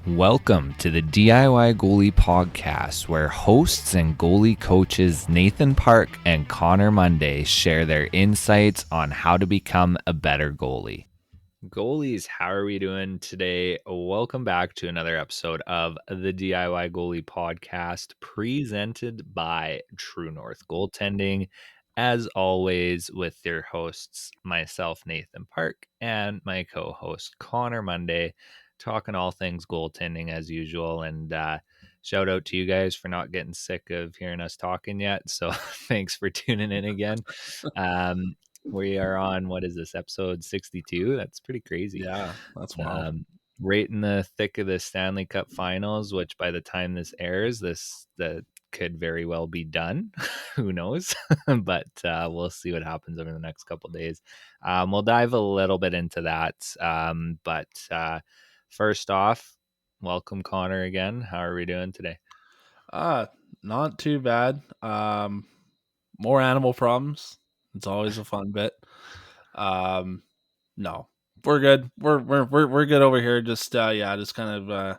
Welcome to the DIY Goalie Podcast, where hosts and goalie coaches Nathan Park and Connor Monday share their insights on how to become a better goalie. Goalies, how are we doing today? Welcome back to another episode of the DIY Goalie Podcast, presented by True North Goaltending. As always, with your hosts, myself, Nathan Park, and my co-host, Connor Monday, talking all things goaltending as usual. And shout out to you guys for not getting sick of hearing us talking yet. So thanks for tuning in again. We are on, what is this, episode 62? That's pretty crazy. Yeah, that's wild. Right in the thick of the Stanley Cup Finals, which by the time this airs, that could very well be done. Who knows? But we'll see what happens over the next couple of days. We'll dive a little bit into that. But first off, welcome Connor again. How are we doing today? Not too bad. More animal problems. It's always a fun bit. No, we're good. We're good over here. Just just kind of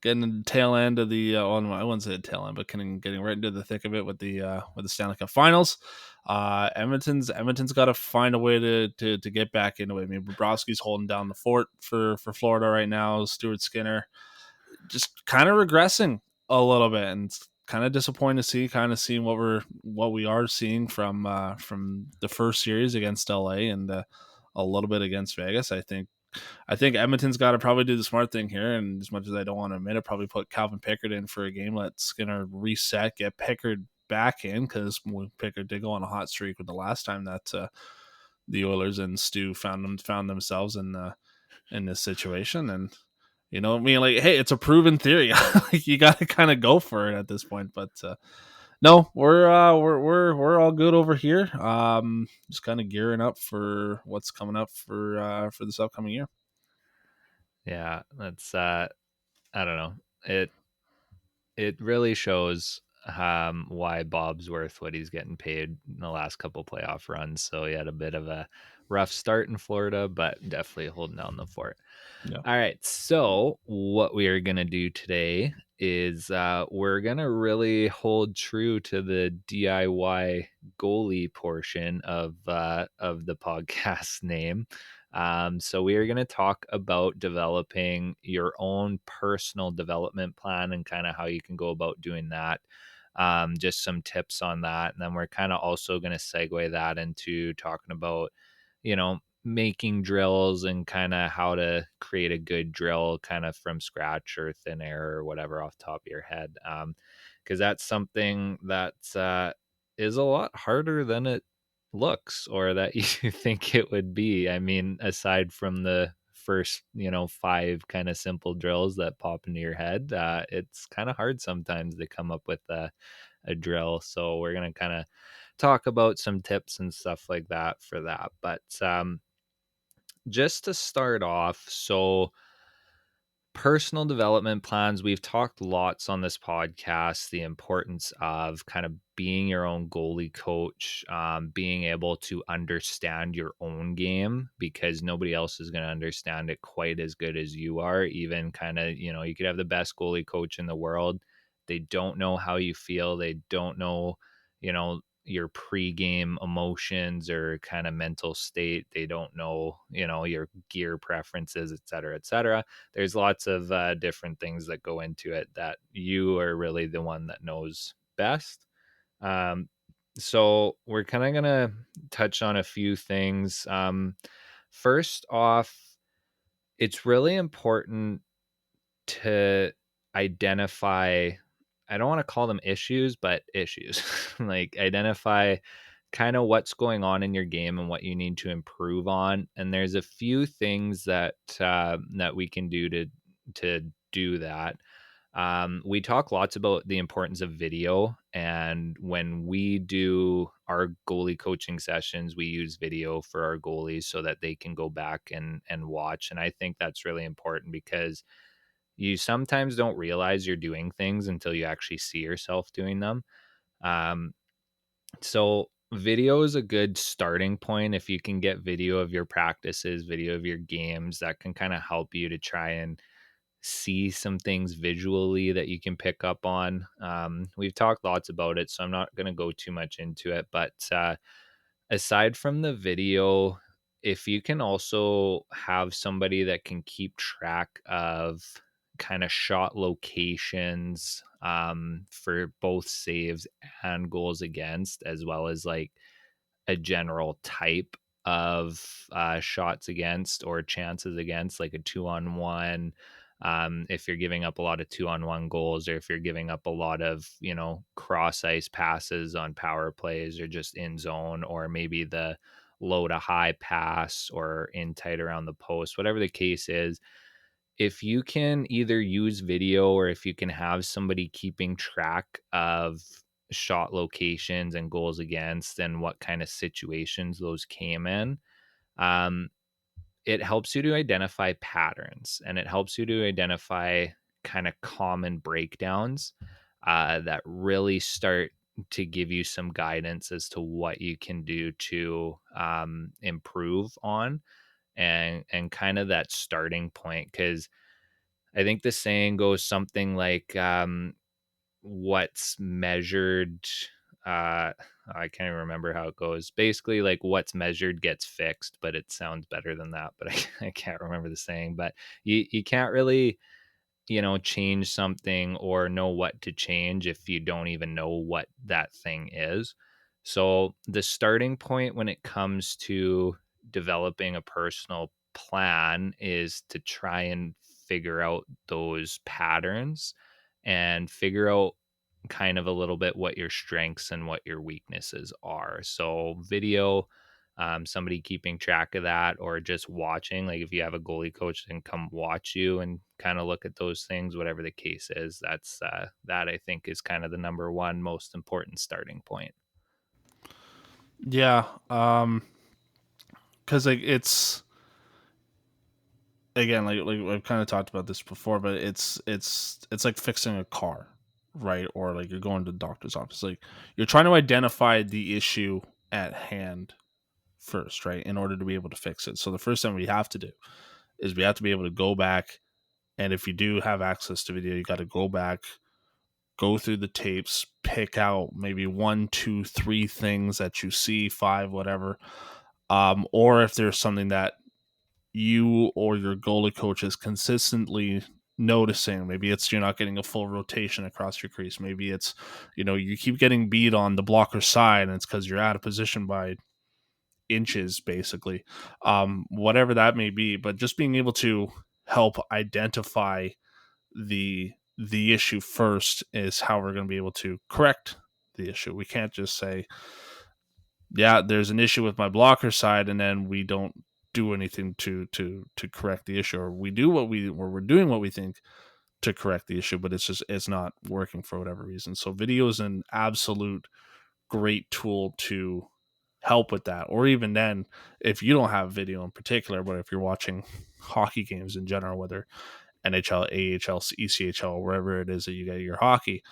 getting the tail end of the. I wouldn't say the tail end, but getting right into the thick of it with the Stanley Cup Finals. Edmonton's got to find a way to get back into it. I mean, Bobrovsky's holding down the fort for Florida right now. Stuart Skinner just kind of regressing a little bit, and it's kind of disappointing to see. Kind of seeing what we are seeing from the first series against LA and a little bit against Vegas. I think Edmonton's got to probably do the smart thing here, and as much as I don't want to admit it, probably put Calvin Pickard in for a game. Let Skinner reset, get Pickard back in, because Pickard did go on a hot streak with the last time that the Oilers and Stu found themselves in this situation. And you know, I mean, like, hey, it's a proven theory. Like, you got to kind of go for it at this point. But no, we're all good over here. Just kind of gearing up for what's coming up for this upcoming year. Yeah, that's I don't know. It really shows why Bob's worth what he's getting paid in the last couple playoff runs. So he had a bit of a rough start in Florida, but definitely holding down the fort. Yeah. All right. So what we are going to do today is we're going to really hold true to the DIY goalie portion of the podcast name. So we are going to talk about developing your own personal development plan and kind of how you can go about doing that. Just some tips on that. And then we're kind of also going to segue that into talking about, making drills and kind of how to create a good drill kind of from scratch or thin air or whatever off the top of your head. Because that's something that is a lot harder than it looks or that you think it would be. I mean, aside from the first, five kind of simple drills that pop into your head, it's kind of hard sometimes to come up with a drill. So we're going to kind of talk about some tips and stuff like that for that. But just to start off, so personal development plans, we've talked lots on this podcast the importance of kind of being your own goalie coach, being able to understand your own game, because nobody else is going to understand it quite as good as you are. Even kind of, you could have the best goalie coach in the world, they don't know how you feel, they don't know, your pre-game emotions or kind of mental state, they don't know, your gear preferences, et cetera, et cetera. There's lots of different things that go into it that you are really the one that knows best. So we're kind of going to touch on a few things. First off, it's really important to identify, I don't want to call them issues, but issues. Like, identify kind of what's going on in your game and what you need to improve on. And there's a few things that that we can do to do that. We talk lots about the importance of video, and when we do our goalie coaching sessions, we use video for our goalies so that they can go back and watch. And I think that's really important, because you sometimes don't realize you're doing things until you actually see yourself doing them. Um, so video is a good starting point. If you can get video of your practices, video of your games, that can kind of help you to try and see some things visually that you can pick up on. We've talked lots about it, so I'm not going to go too much into it. But aside from the video, if you can also have somebody that can keep track of kind of shot locations for both saves and goals against, as well as like a general type of shots against or chances against, like a 2-on-1. If you're giving up a lot of 2-on-1 goals, or if you're giving up a lot of, cross ice passes on power plays, or just in zone, or maybe the low to high pass or in tight around the post, whatever the case is, if you can either use video or if you can have somebody keeping track of shot locations and goals against and what kind of situations those came in, um, it helps you to identify patterns, and it helps you to identify kind of common breakdowns that really start to give you some guidance as to what you can do to improve on, and kind of that starting point. Because I think the saying goes something like, what's measured, uh, I can't even remember how it goes. Basically, like what's measured gets fixed, but it sounds better than that. But I can't remember the saying. But you can't really, change something or know what to change if you don't even know what that thing is. So the starting point when it comes to developing a personal plan is to try and figure out those patterns and figure out kind of a little bit what your strengths and what your weaknesses are. So video, somebody keeping track of that, or just watching, like if you have a goalie coach then come watch you and kind of look at those things, whatever the case is. That's that I think is kind of the number one most important starting point. Yeah, because like it's again like I've kind of talked about this before, but it's like fixing a car, right? Or like you're going to the doctor's office. Like you're trying to identify the issue at hand first, right? In order to be able to fix it. So the first thing we have to do is we have to be able to go back, and if you do have access to video, you got to go back, go through the tapes, pick out maybe one, two, three things that you see, five, whatever. Or if there's something that you or your goalie coach is consistently noticing, maybe it's you're not getting a full rotation across your crease, maybe it's you keep getting beat on the blocker side and it's because you're out of position by inches basically, whatever that may be. But just being able to help identify the issue first is how we're going to be able to correct the issue. We can't just say, yeah, there's an issue with my blocker side, and then we don't do anything to correct the issue, or we do we're doing what we think to correct the issue, but it's not working for whatever reason. So video is an absolute great tool to help with that. Or even then, if you don't have video in particular, but if you're watching hockey games in general, whether NHL, AHL, ECHL, wherever it is that you get your hockey,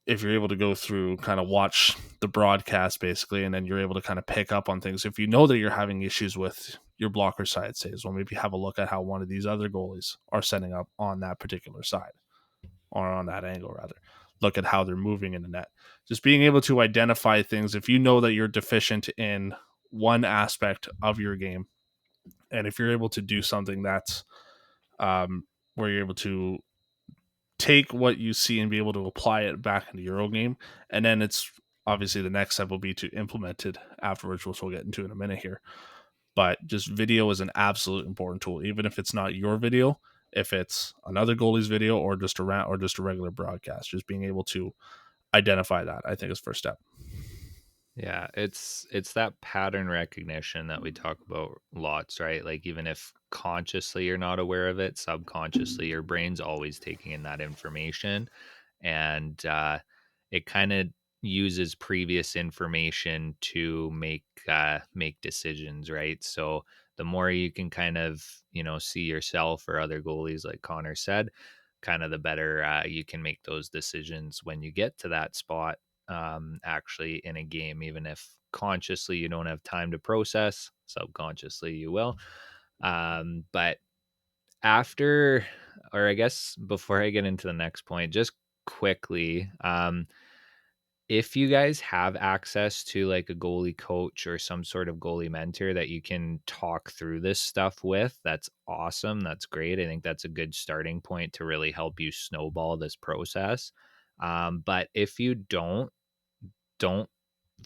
if you're able to go through, kind of watch the broadcast basically, and then you're able to kind of pick up on things. If you know that you're having issues with your blocker side saves, well, maybe have a look at how one of these other goalies are setting up on that particular side, or on that angle rather. Look at how they're moving in the net. Just being able to identify things. If you know that you're deficient in one aspect of your game, and if you're able to do something that's where you're able to take what you see and be able to apply it back into your own game, and then it's obviously the next step will be to implement it afterwards, which we'll get into in a minute here. But just video is an absolute important tool, even if it's not your video, if it's another goalie's video, or just a regular broadcast. Just being able to identify that, I think, is first step. Yeah, it's that pattern recognition that we talk about lots, right? Like even if consciously you're not aware of it, subconsciously your brain's always taking in that information, and it kind of uses previous information to make decisions, right? So the more you can kind of see yourself or other goalies, like Connor said, kind of the better you can make those decisions when you get to that spot, actually in a game, even if consciously you don't have time to process, subconsciously you will. But after, or I guess before I get into the next point, just quickly, if you guys have access to like a goalie coach or some sort of goalie mentor that you can talk through this stuff with, that's awesome. That's great. I think that's a good starting point to really help you snowball this process. But if you don't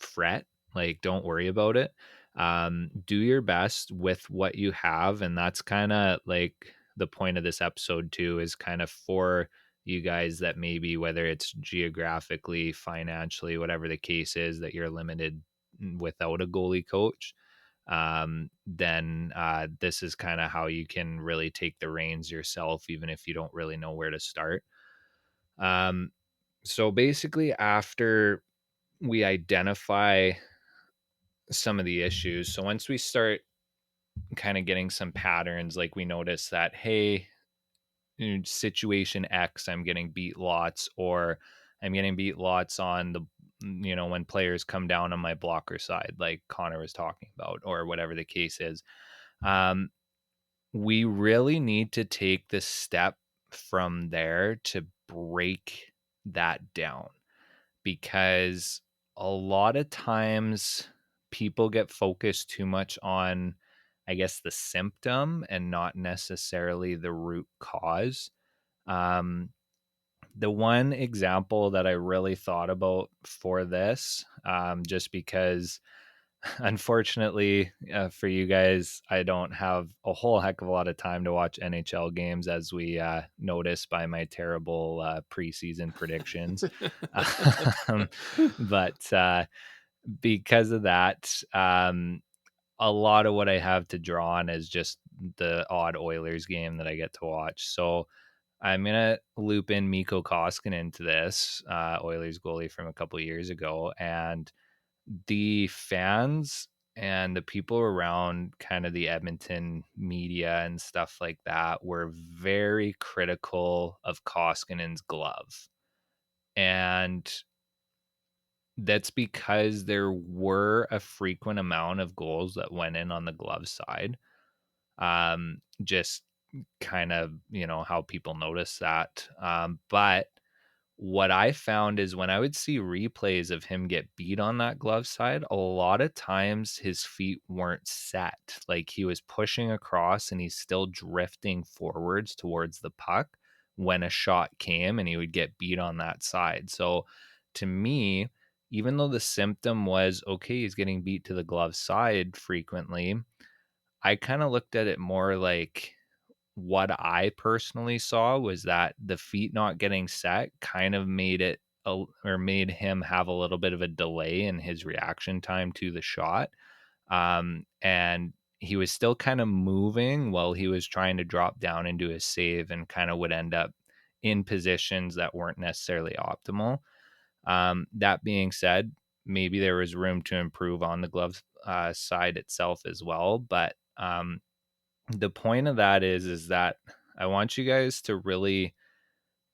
fret, like don't worry about it. Do your best with what you have, and that's kind of like the point of this episode too, is kind of for you guys that maybe, whether it's geographically, financially, whatever the case is, that you're limited without a goalie coach. Then this is kind of how you can really take the reins yourself, even if you don't really know where to start. um, so basically, after we identify some of the issues. So once we start kind of getting some patterns, like we notice that, hey, in situation X, I'm getting beat lots, or I'm getting beat lots on the, when players come down on my blocker side, like Connor was talking about, or whatever the case is. Um, we really need to take the step from there to break that down, because a lot of times people get focused too much on, I guess, the symptom and not necessarily the root cause. Um, the one example that I really thought about for this, just because unfortunately, for you guys, I don't have a whole heck of a lot of time to watch NHL games, as we noticed by my terrible preseason predictions. um, but because of that, a lot of what I have to draw on is just the odd Oilers game that I get to watch. So I'm gonna loop in Mikko Koskinen into this, Oilers goalie from a couple of years ago, and the fans and the people around kind of the Edmonton media and stuff like that were very critical of Koskinen's glove. And that's because there were a frequent amount of goals that went in on the glove side. Just kind of, how people notice that. But what I found is when I would see replays of him get beat on that glove side, a lot of times his feet weren't set. Like he was pushing across and he's still drifting forwards towards the puck when a shot came, and he would get beat on that side. So to me, even though the symptom was okay, he's getting beat to the glove side frequently, I kind of looked at it more like, what I personally saw was that the feet not getting set kind of made it or made him have a little bit of a delay in his reaction time to the shot. And he was still kind of moving while he was trying to drop down into his save, and kind of would end up in positions that weren't necessarily optimal. That being said, maybe there was room to improve on the glove side itself as well. But the point of that is that I want you guys to really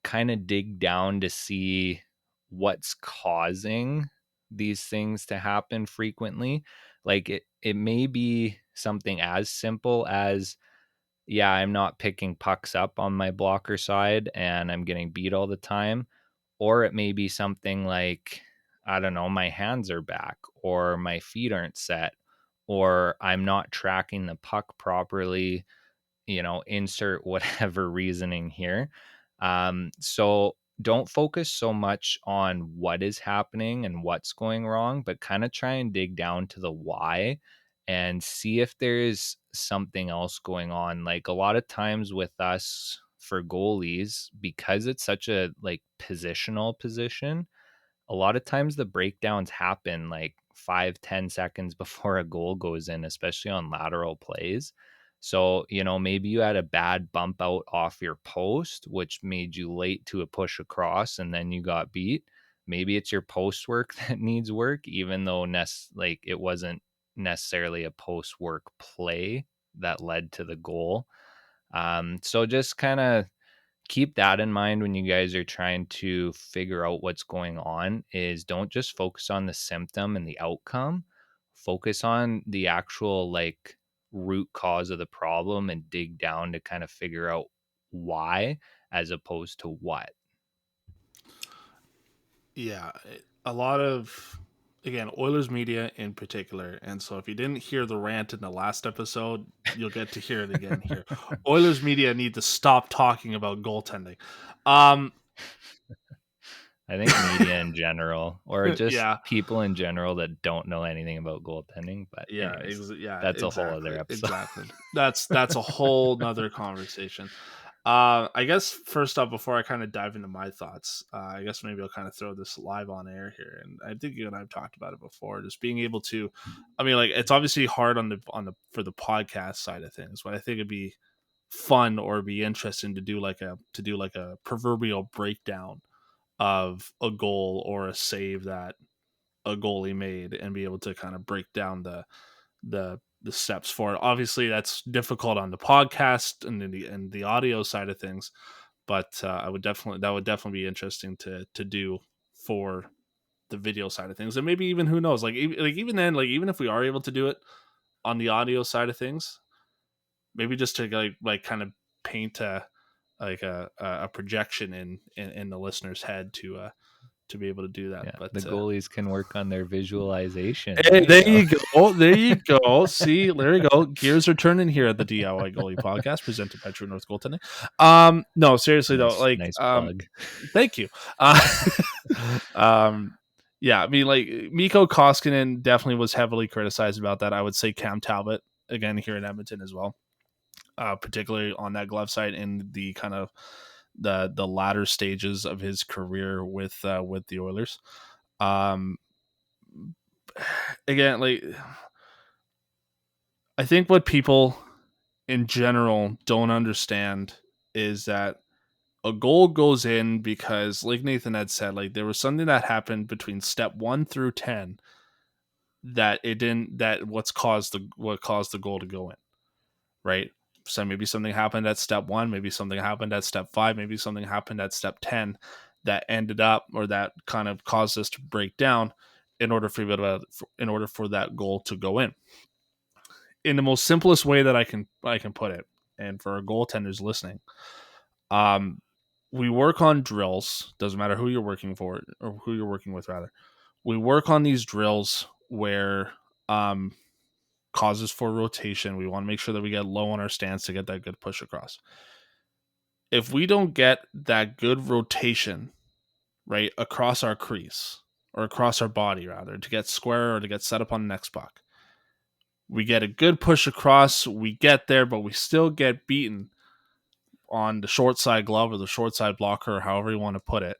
kind of dig down to see what's causing these things to happen frequently. Like it may be something as simple as, yeah, I'm not picking pucks up on my blocker side and I'm getting beat all the time. Or it may be something like, I don't know, my hands are back, or my feet aren't set, or I'm not tracking the puck properly, insert whatever reasoning here. So don't focus so much on what is happening and what's going wrong, but kind of try and dig down to the why and see if there's something else going on. Like a lot of times with us for goalies, because it's such a like positional position, a lot of times the breakdowns happen like 5-10 seconds before a goal goes in, especially on lateral plays. So, maybe you had a bad bump out off your post, which made you late to a push across, and then you got beat. Maybe it's your post work that needs work, even though like it wasn't necessarily a post work play that led to the goal. So just kind of keep that in mind when you guys are trying to figure out what's going on. Is don't just focus on the symptom and the outcome, focus on the actual like root cause of the problem and dig down to kind of figure out why, as opposed to what. Yeah, a lot of, again, Oilers media in particular. And so if you didn't hear the rant in the last episode, you'll get to hear it again here. Oilers media need to stop talking about goaltending. Um I think media in general, or just yeah. people in general that don't know anything about goaltending. But anyways, Yeah, that's a whole other exactly, episode. exactly. That's a whole nother conversation. I guess first up, before I kind of dive into my thoughts, I guess maybe I'll kind of throw this live on air here, and I think you and I've talked about it before. Just being able to, I mean, like it's obviously hard on the for the podcast side of things, but I think it'd be fun or be interesting to do like a proverbial breakdown of a goal or a save that a goalie made, and be able to kind of break down the steps for it. Obviously, that's difficult on the podcast and the audio side of things, but I would definitely that would definitely be interesting to do for the video side of things, and maybe even who knows, like even then, like even if we are able to do it on the audio side of things, maybe just to like kind of paint a projection in the listener's head to be able to do that. Yeah, the But goalies can work on their visualization. There hey, you there go. you go. There you go. See, there you go. Gears are turning here at the DIY Goalie Podcast, presented by True North Goaltending. No, seriously though, Nice, like, nice plug. thank you. Uh, yeah, I mean, like Mikko Koskinen definitely was heavily criticized about that. I would say Cam Talbot again here in Edmonton as well, particularly on that glove side in the kind of the latter stages of his career with the Oilers. Um, again, like I think what people in general don't understand is that a goal goes in because, like Nathan had said, like there was something that happened between step 1 through 10 that it didn't that what caused the goal to go in, right? So maybe something happened at step 1, maybe something happened at step 5, maybe something happened at step 10 that ended up, or that kind of caused us to break down in order for that goal to go in the most simplest way that I can put it, and for our goaltenders listening, um, we work on drills. Doesn't matter who you're working for or who you're working with, rather. We work on these drills where um, causes for rotation. We want to make sure that we get low on our stance to get that good push across. If we don't get that good rotation right across our crease, or across our body rather, to get square or to get set up on the next puck, we get a good push across, we get there, but we still get beaten on the short side glove or the short side blocker, or however you want to put it.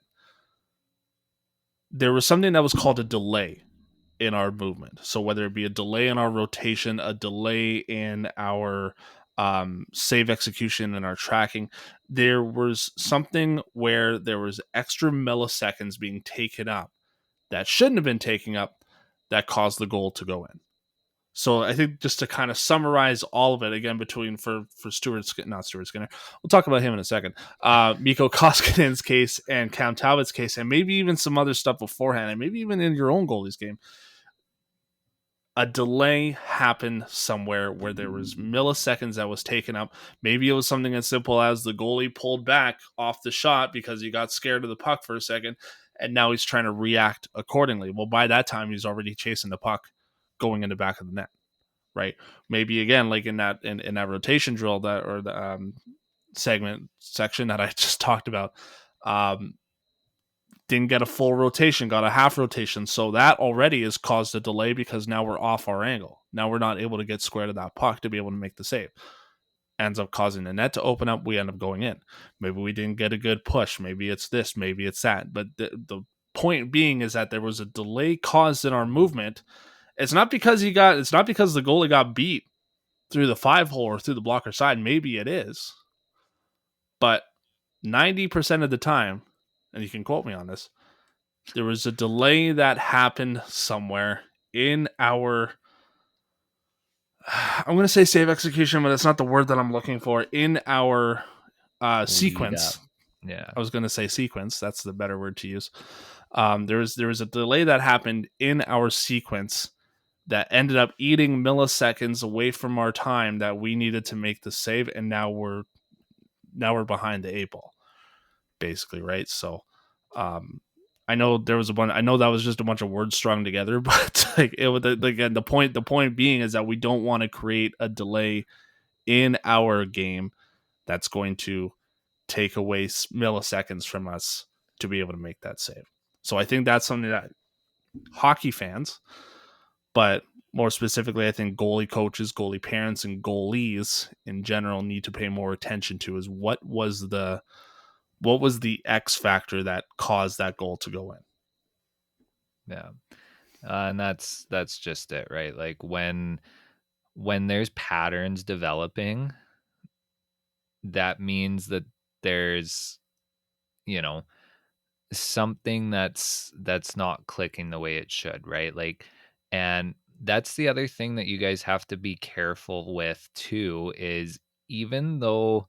There was something that was called a delay in our movement. So whether it be a delay in our rotation, a delay in our save execution and our tracking, there was something where there was extra milliseconds being taken up that shouldn't have been taken up, that caused the goal to go in. So I think just to kind of summarize all of it again, between for not Stuart Skinner, we'll talk about him in a second. Mikko Koskinen's case and Cam Talbot's case, and maybe even some other stuff beforehand, and maybe even in your own goalies game, a delay happened somewhere where there was milliseconds that was taken up. Maybe it was something as simple as the goalie pulled back off the shot because he got scared of the puck for a second, and now he's trying to react accordingly. Well, by that time, he's already chasing the puck going in the back of the net, right? Maybe again, like in that rotation drill that, or the section that I just talked about, um, didn't get a full rotation, got a half rotation. So that already has caused a delay because now we're off our angle. Now we're not able to get square to that puck to be able to make the save. Ends up causing the net to open up. We end up going in. Maybe we didn't get a good push. Maybe it's this, maybe it's that. But the point being is that there was a delay caused in our movement. It's not because the goalie got beat through the 5-hole or through the blocker side. Maybe it is. But 90% of the time, and you can quote me on this, there was a delay that happened somewhere in our I'm going to say save execution, but that's not the word that I'm looking for. In our Lead sequence, up. Yeah. I was going to say sequence. That's the better word to use. There was a delay that happened in our sequence that ended up eating milliseconds away from our time that we needed to make the save, and now we're behind the eight ball, basically, right? So, um, I know there was a bunch. I know that was just a bunch of words strung together, but like it was again the point being is that we don't want to create a delay in our game that's going to take away milliseconds from us to be able to make that save. So I think that's something that hockey fans, but more specifically, I think goalie coaches, goalie parents, and goalies in general need to pay more attention to is what was the X factor that caused that goal to go in. Yeah. And that's just it, right? Like when there's patterns developing, that means that there's, you know, something that's not clicking the way it should, right? Like, and that's the other thing that you guys have to be careful with too, is even though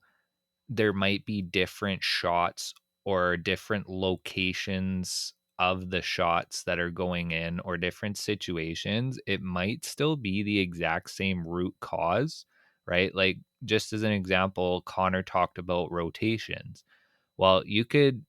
there might be different shots or different locations of the shots that are going in or different situations, it might still be the exact same root cause, right? Like, just as an example, Connor talked about rotations. Well, you could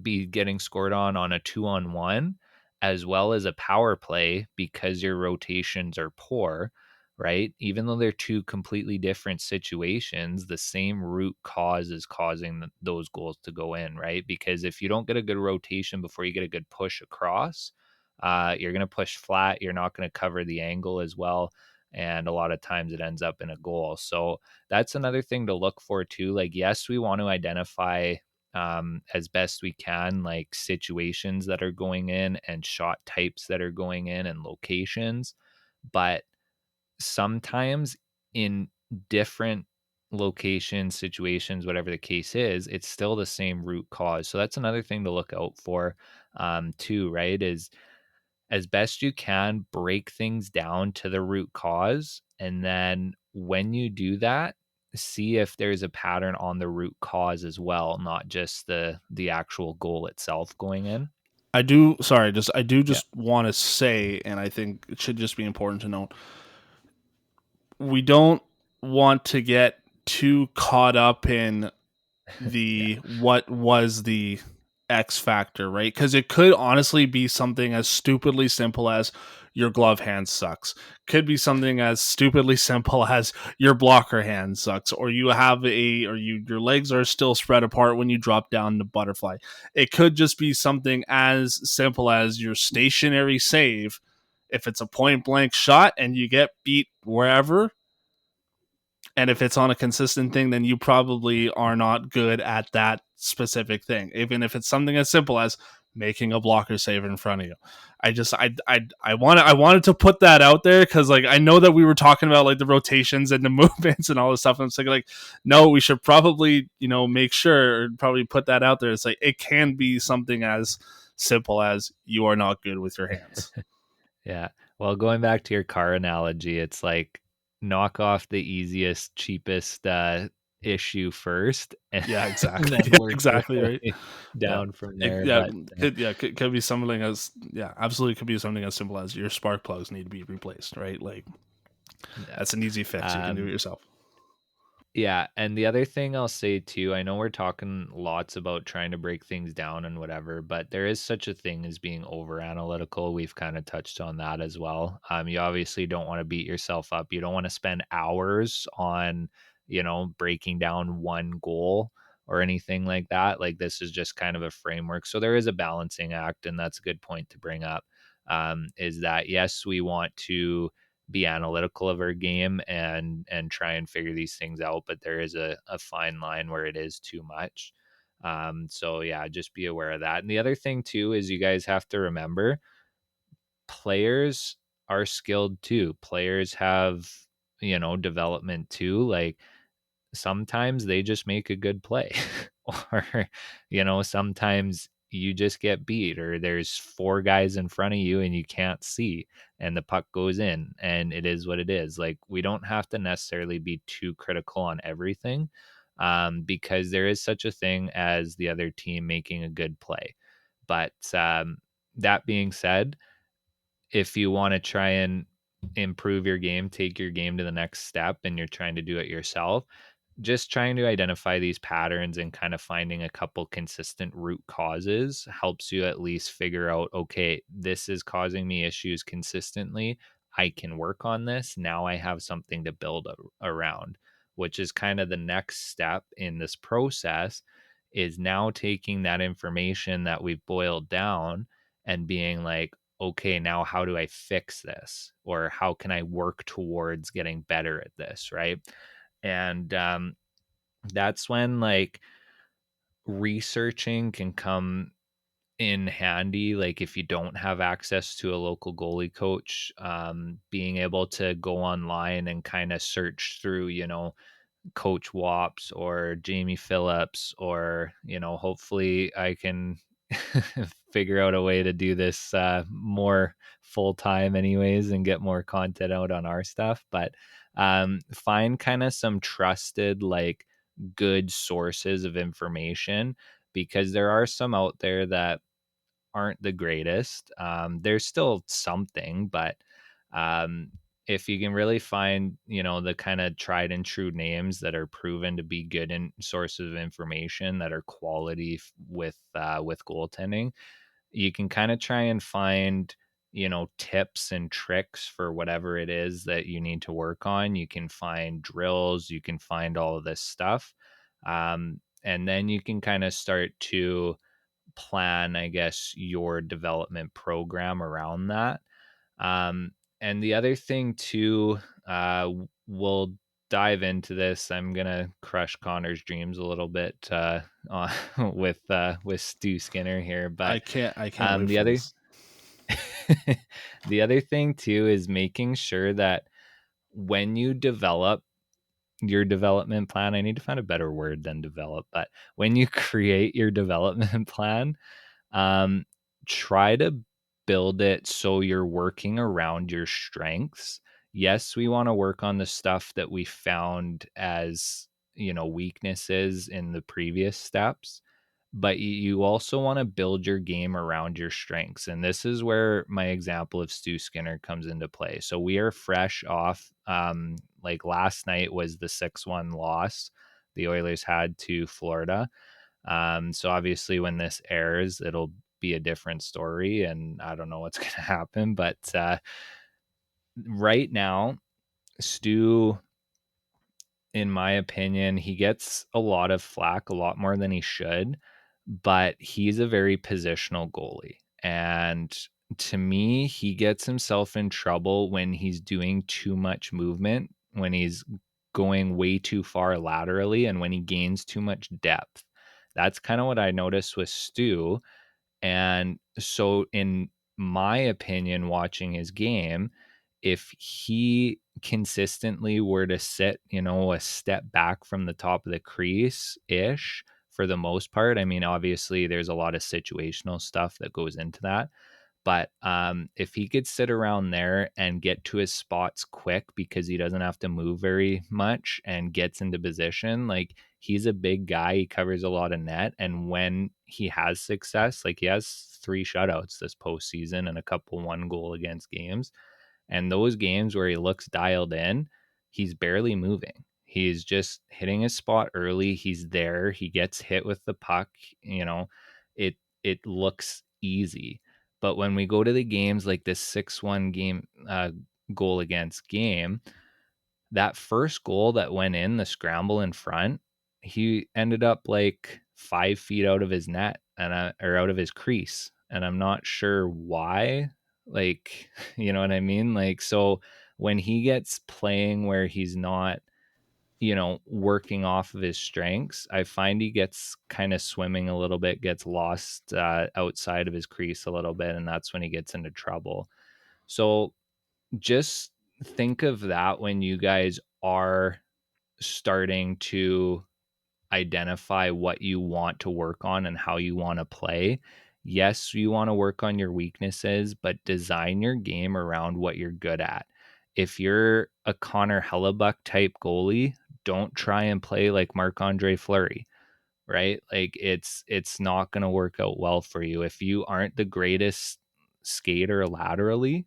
be getting scored on a 2-on-1 as well as a power play because your rotations are poor, right? Even though they're two completely different situations, the same root cause is causing those goals to go in, right? Because if you don't get a good rotation before you get a good push across, you're going to push flat. You're not going to cover the angle as well. And a lot of times it ends up in a goal. So that's another thing to look for too. Like, yes, we want to identify as best we can, like situations that are going in and shot types that are going in and locations. But sometimes in different locations, situations, whatever the case is, it's still the same root cause. So that's another thing to look out for, too, right? Is as best you can break things down to the root cause, and then when you do that, see if there's a pattern on the root cause as well, not just the actual goal itself going in. I do Yeah. just want to say, and I think it should just be important to note, we don't want to get too caught up in Yeah. the what was the X factor, right? Because it could honestly be something as stupidly simple as your glove hand sucks. Could be something as stupidly simple as your blocker hand sucks, or your legs are still spread apart when you drop down the butterfly. It could just be something as simple as your stationary save. If it's a point blank shot and you get beat wherever, and if it's on a consistent thing, then you probably are not good at that specific thing. Even if it's something as simple as making a blocker save in front of you. I wanted to put that out there because like I know that we were talking about like the rotations and the movements and all this stuff. And it's like no, we should probably make sure probably put that out there. It's like it can be something as simple as you are not good with your hands. Yeah. Well, going back to your car analogy, it's like knock off the easiest, cheapest issue first, and Yeah, exactly. then Yeah, work your exactly right. way Yeah. down from It, there. yeah, But could be something as absolutely could be something as simple as your spark plugs need to be replaced, right? Like yeah. that's an easy fix. You can do it Um, yourself. Yeah, and the other thing I'll say too, I know we're talking lots about trying to break things down and whatever, but there is such a thing as being over analytical. We've kind of touched on that as well. You obviously don't want to beat yourself up. You don't want to spend hours on, breaking down one goal or anything like that. Like, this is just kind of a framework. So there is a balancing act, and that's a good point to bring up. Is that yes, we want to be analytical of our game and try and figure these things out, but there is a fine line where it is too much. So yeah, just be aware of that. And the other thing too is you guys have to remember players are skilled too. Players have, development too. Like, sometimes they just make a good play or sometimes you just get beat, or there's four guys in front of you and you can't see and the puck goes in, and it is what it is. Like, we don't have to necessarily be too critical on everything, because there is such a thing as the other team making a good play. But that being said, if you want to try and improve your game, take your game to the next step, and you're trying to do it yourself, just trying to identify these patterns and kind of finding a couple consistent root causes helps you at least figure out, okay, this is causing me issues consistently. I can work on this. Now I have something to build around, which is kind of the next step in this process, is now taking that information that we've boiled down and being like, okay, now how do I fix this? Or how can I work towards getting better at this? Right. And that's when like researching can come in handy. Like if you don't have access to a local goalie coach, being able to go online and kind of search through, Coach Wops or Jamie Phillips, or, hopefully I can figure out a way to do this more full time, anyways, and get more content out on our stuff. But find kind of some trusted, like good sources of information, because there are some out there that aren't the greatest. There's still something, but um, if you can really find, the kind of tried and true names that are proven to be good in sources of information that are quality with goaltending, you can kind of try and find, tips and tricks for whatever it is that you need to work on. You can find drills, you can find all of this stuff. And then you can kind of start to plan, I guess, your development program around that. Um, and the other thing too, we'll dive into this. I'm gonna crush Connor's dreams a little bit with Stu Skinner here, but I can't wait the for other this. the other thing too is making sure that when you develop your development plan, I need to find a better word than develop, but when you create your development plan, um, try to build it so you're working around your strengths. Yes, we want to work on the stuff that we found as, weaknesses in the previous steps, but you also want to build your game around your strengths. And this is where my example of Stu Skinner comes into play. So we are fresh off, like last night was the 6-1 loss the Oilers had to Florida. So obviously, when this airs, it'll be a different story, and I don't know what's going to happen. But right now, Stu, in my opinion, he gets a lot of flack, a lot more than he should, but he's a very positional goalie. And to me, he gets himself in trouble when he's doing too much movement, when he's going way too far laterally, and when he gains too much depth. That's kind of what I noticed with Stu. And so, in my opinion, watching his game, if he consistently were to sit, a step back from the top of the crease ish for the most part, I mean, obviously, there's a lot of situational stuff that goes into that. But if he could sit around there and get to his spots quick because he doesn't have to move very much and gets into position, like he's a big guy, he covers a lot of net. And when he has success, like he has 3 shutouts this postseason and a couple 1 goal against games. And those games where he looks dialed in, he's barely moving. He's just hitting his spot early. He's there. He gets hit with the puck. You know, it looks easy. But when we go to the games like this 6-1 game goal against game, that first goal that went in, the scramble in front, he ended up like 5 feet out of his net or out of his crease. And I'm not sure why. Like, you know what I mean? Like, so when he gets playing where he's not, working off of his strengths, I find he gets kind of swimming a little bit, gets lost outside of his crease a little bit. And that's when he gets into trouble. So just think of that when you guys are starting to identify what you want to work on and how you want to play. Yes, you want to work on your weaknesses, but design your game around what you're good at. If you're a Connor Hellebuck type goalie, don't try and play like Marc-Andre Fleury, right? Like it's not going to work out well for you. If you aren't the greatest skater laterally,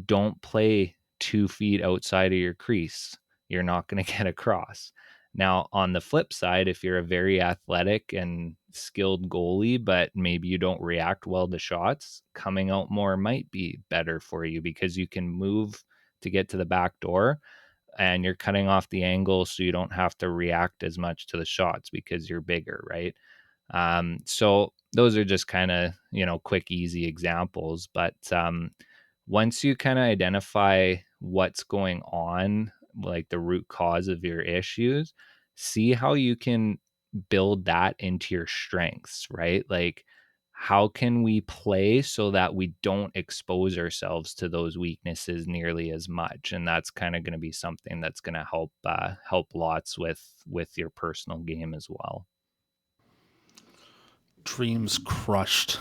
don't play 2 feet outside of your crease, you're not going to get across. Now, on the flip side, if you're a very athletic and skilled goalie, but maybe you don't react well to shots, coming out more might be better for you because you can move to get to the back door and you're cutting off the angle so you don't have to react as much to the shots because you're bigger, right? So those are just kind of, quick, easy examples. But once you kind of identify what's going on, like the root cause of your issues, see how you can build that into your strengths, right? Like, how can we play so that we don't expose ourselves to those weaknesses nearly as much? And that's kind of going to be something that's going to help lots with your personal game as well. Dreams crushed.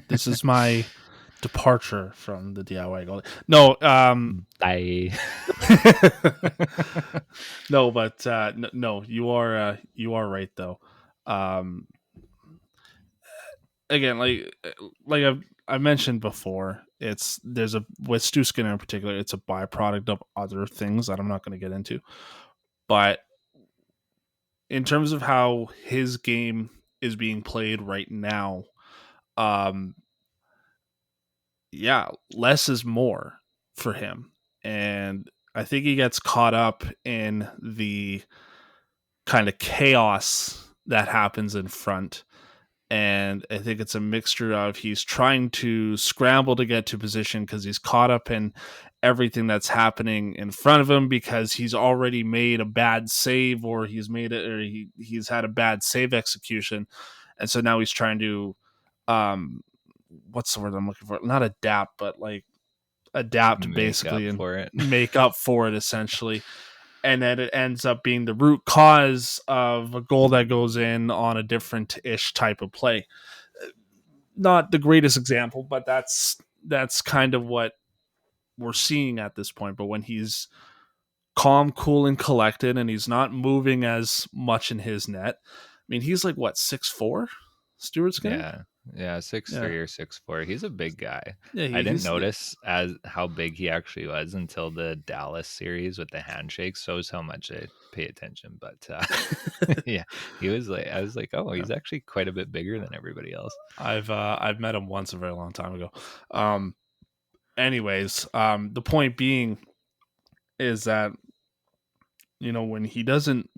This is my departure from the DIY goalie. No, Bye. no, but no, you are right though. Um, Again, like I mentioned before, there's a with Stu Skinner in particular, it's a byproduct of other things that I'm not going to get into. But in terms of how his game is being played right now, um, yeah, less is more for him. And I think he gets caught up in the kind of chaos that happens in front. And I think it's a mixture of he's trying to scramble to get to position because he's caught up in everything that's happening in front of him because he's already made a bad save or he's had a bad save execution. And so now he's trying to um what's the word I'm looking for? Not adapt, but like adapt Make basically up and for it. make up for it essentially. And then it ends up being the root cause of a goal that goes in on a different ish type of play. Not the greatest example, but that's kind of what we're seeing at this point. But when he's calm, cool, and collected, and he's not moving as much in his net, I mean, he's like what 6'4", Stuart Skinner. Yeah. Yeah, six Yeah, three or 6'4". He's a big guy. yeah, I didn't he's notice as how big he actually was until the Dallas series with the handshake. Shows how much I pay attention. But yeah, he was like, I was like, oh, yeah. he's actually quite a bit bigger than everybody else. I've met him once a very long time ago. Um, Anyways, the point being is that when he doesn't,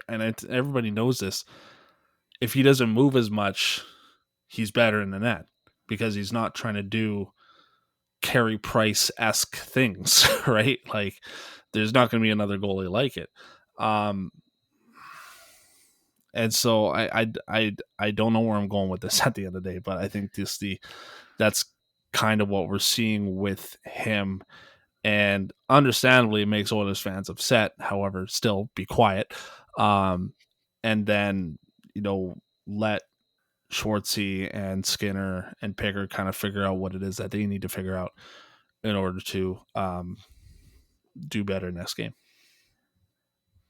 and everybody knows this, if he doesn't move as much, he's better in the net because he's not trying to do Carey Price esque things, right? Like, there's not going to be another goalie like it. Um, and so I don't know where I'm going with this at the end of the day, but I think that's kind of what we're seeing with him. And understandably, it makes Oilers fans upset. However, still be quiet. Um, and then, let Schwartzy and Skinner and Pickard kind of figure out what it is that they need to figure out in order to do better next game.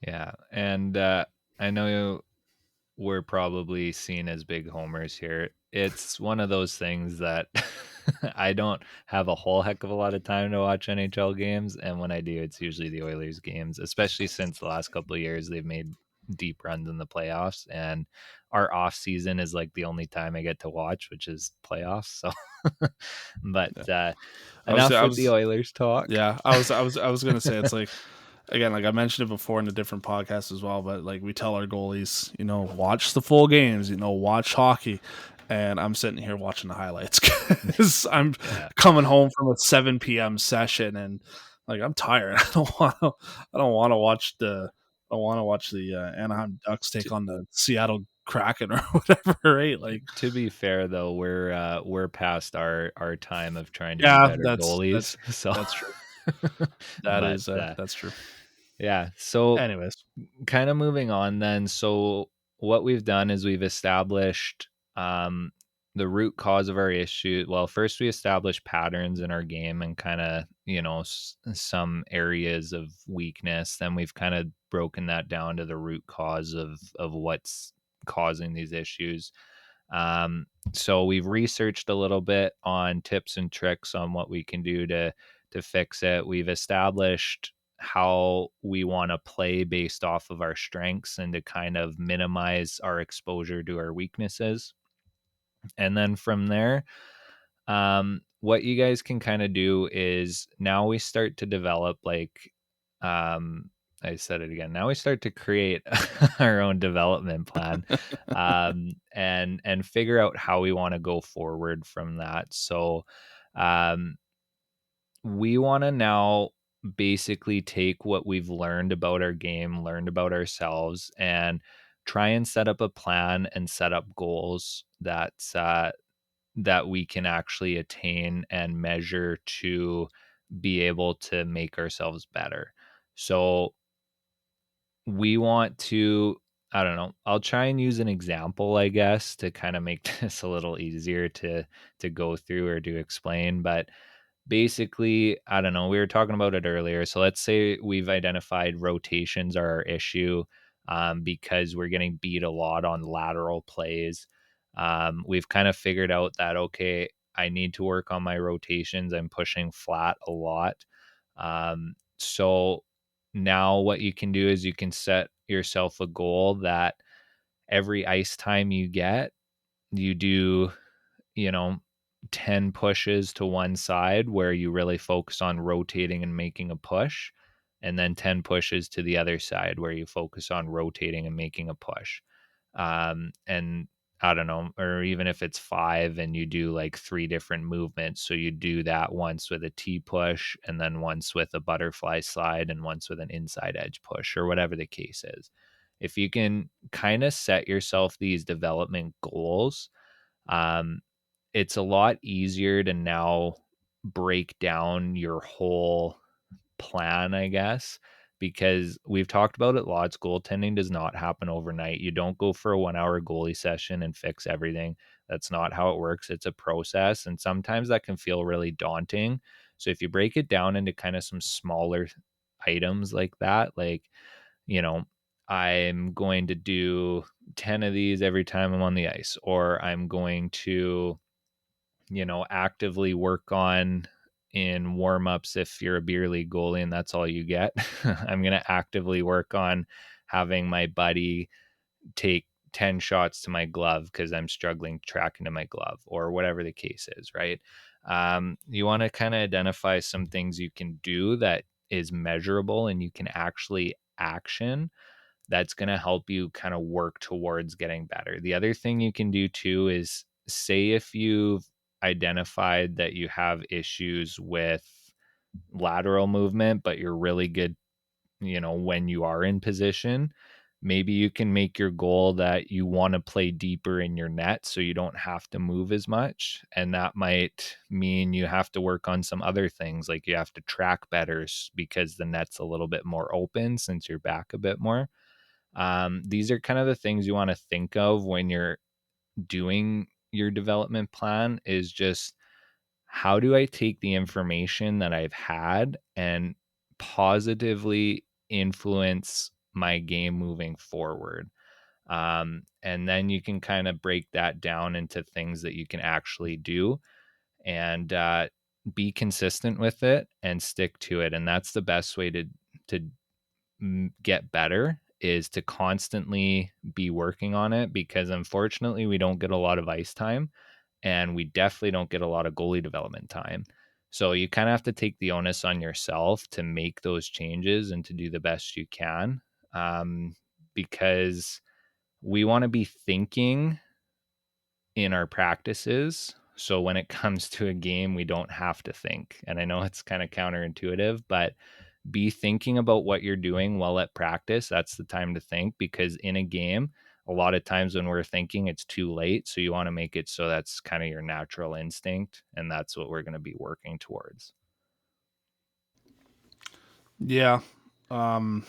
Yeah, and I know we're probably seen as big homers here. It's one of those things that I don't have a whole heck of a lot of time to watch NHL games, and when I do, it's usually the Oilers games, especially since the last couple of years they've made deep runs in the playoffs, and our off season is like the only time I get to watch, which is playoffs. So, but Yeah. enough I with the was, Oilers talk. yeah, I was gonna say it's like again, like I mentioned it before in a different podcast as well, but like we tell our goalies, watch the full games, watch hockey. And I'm sitting here watching the highlights because I'm Yeah. coming home from a 7 p.m. session and like I'm tired. I don't want to watch the Anaheim Ducks take on the Seattle Kraken or whatever, right? Like, To be fair though, we're past our time of trying to be yeah, better goalies. So that's true. but That's true. yeah, so Anyways, kind of moving on then. So what we've done is we've established um the root cause of our issue. Well, first we established patterns in our game and kind of, some areas of weakness. Then we've kind of broken that down to the root cause of what's causing these issues. So we've researched a little bit on tips and tricks on what we can do to to fix it. We've established how we want to play based off of our strengths and to kind of minimize our exposure to our weaknesses. And then from there, what you guys can kind of do is now we start to develop like, um, I said it again. Now we start to create our own development plan, and figure out how we want to go forward from that. So, um, we want to now basically take what we've learned about our game, learned about ourselves, and try and set up a plan and set up goals that we can actually attain and measure to be able to make ourselves better. So we want to, I don't know, I'll try and use an example, I guess, to kind of make this a little easier to go through or to explain. But basically, I don't know, we were talking about it earlier. So let's say we've identified rotations are our issue, because we're getting beat a lot on lateral plays. We've kind of figured out that, okay, I need to work on my rotations. I'm pushing flat a lot. So now what you can do is you can set yourself a goal that every ice time you get, you do, you know, 10 pushes to one side where you really focus on rotating and making a push, and then 10 pushes to the other side where you focus on rotating and making a push. And I don't know, or even if it's five and you do like three different movements. So you do that once with a T push, and then once with a butterfly slide, and once with an inside edge push, or whatever the case is. If you can kind of set yourself these development goals, um, it's a lot easier to now break down your whole plan, I guess, because we've talked about it lots. Goaltending does not happen overnight. You don't go for a 1 hour goalie session and fix everything. That's not how it works. It's a process. And sometimes that can feel really daunting. So if you break it down into kind of some smaller items like that, like, you know, I'm going to do 10 of these every time I'm on the ice, or I'm going to, actively work on in warm-ups if you're a beer league goalie and that's all you get. I'm going to actively work on having my buddy take 10 shots to my glove because I'm struggling to track into my glove, or whatever the case is, right? You want to kind of identify some things you can do that is measurable and you can actually action, that's going to help you kind of work towards getting better. The other thing you can do too is, say if you've identified that you have issues with lateral movement, but you're really good, when you are in position, maybe you can make your goal that you want to play deeper in your net so you don't have to move as much. And that might mean you have to work on some other things, like you have to track better because the net's a little bit more open since you're back a bit more. These are kind of the things you want to think of when you're doing your development plan, is just, how do I take the information that I've had and positively influence my game moving forward? And then you can kind of break that down into things that you can actually do, and be consistent with it and stick to it. And that's the best way to get better, is to constantly be working on it, because unfortunately we don't get a lot of ice time, and we definitely don't get a lot of goalie development time. So you kind of have to take the onus on yourself to make those changes and to do the best you can, um, because we want to be thinking in our practices. So when it comes to a game, we don't have to think. And I know it's kind of counterintuitive, but be thinking about what you're doing while at practice. That's the time to think, because in a game, a lot of times when we're thinking, it's too late. So you want to make it so that's kind of your natural instinct. And that's what we're going to be working towards. Yeah. Um,